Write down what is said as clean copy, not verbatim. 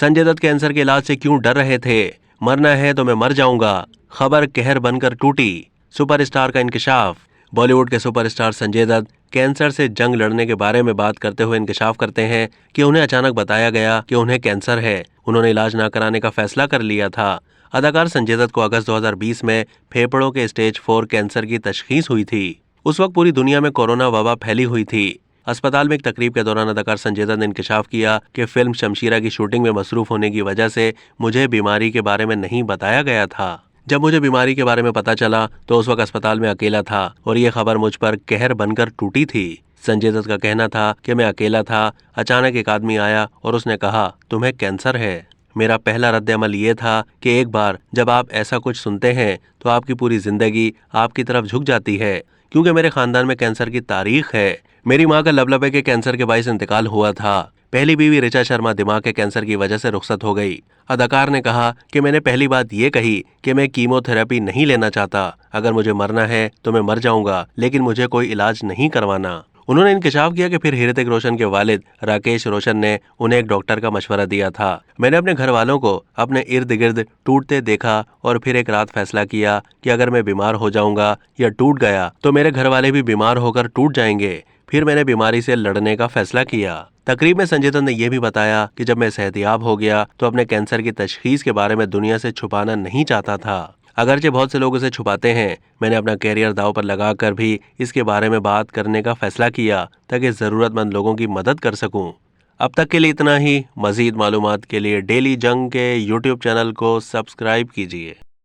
Sanjay Dutt cancer के इलाज से क्यों डर रहे थे? मरना है तो मैं मर जाऊंगा, खबर कहर बनकर टूटी। सुपरस्टार का इंकशाफ। बॉलीवुड के सुपरस्टार संजय दत्त कैंसर से जंग लड़ने के बारे में बात करते हुए इंकशाफ करते हैं कि उन्हें अचानक बताया गया कि उन्हें कैंसर है। उन्होंने इलाज न कराने का फैसला कर लिया था। अदाकार संजय दत्त को अगस्त 2020 में फेफड़ों के स्टेज 4 कैंसर की तशखीस हुई थी। उस वक्त पूरी दुनिया में कोरोना वबा फैली हुई थी। अस्पताल में एक तकरीब के दौरान अदाकार संजय दत्त ने इंकशाफ किया कि फिल्म शमशीरा की शूटिंग में मसरूफ होने की वजह से मुझे बीमारी के बारे में नहीं बताया गया था। जब मुझे बीमारी के बारे में पता चला तो उस वक्त अस्पताल में अकेला था और ये खबर मुझ पर कहर बनकर टूटी थी। संजय दत्त का कहना था कि मैं अकेला था। अचानक एक आदमी आया और उसने कहा, तुम्हें कैंसर है। मेरा पहला रद्द-ए-अमल ये था कि एक बार जब आप ऐसा कुछ सुनते हैं तो आपकी पूरी जिंदगी आपकी तरफ झुक जाती है, क्योंकि मेरे खानदान में कैंसर की तारीख है। मेरी माँ का लबलबे के कैंसर के बाइस इंतकाल हुआ था। पहली बीवी ऋचा शर्मा दिमाग के कैंसर की वजह से रुखसत हो गई। अदाकार ने कहा कि मैंने पहली बात ये कही कि मैं कीमोथेरेपी नहीं लेना चाहता। अगर मुझे मरना है तो मैं मर जाऊंगा, लेकिन मुझे कोई इलाज नहीं करवाना। उन्होंने इंकशाफ किया कि फिर ऋतिक रोशन के वालिद राकेश रोशन ने उन्हें एक डॉक्टर का मशवरा दिया था। मैंने अपने घर वालों को अपने इर्द गिर्द टूटते देखा और फिर एक रात फैसला किया कि अगर मैं बीमार हो जाऊंगा या टूट गया तो मेरे घर वाले भी बीमार होकर टूट जाएंगे। फिर मैंने बीमारी से लड़ने का फैसला किया। तकरीब में संजय दत्त ने यह भी बताया कि जब मैं सेहतियाब हो गया तो अपने कैंसर की तशखीस के बारे में दुनिया से छुपाना नहीं चाहता था। अगरचे बहुत से लोग इसे छुपाते हैं, मैंने अपना कैरियर दांव पर लगाकर भी इसके बारे में बात करने का फैसला किया ताकि जरूरतमंद लोगों की मदद कर सकूं। अब तक के लिए इतना ही। मजीद मालूमात के लिए डेली जंग के यूट्यूब चैनल को सब्सक्राइब कीजिए।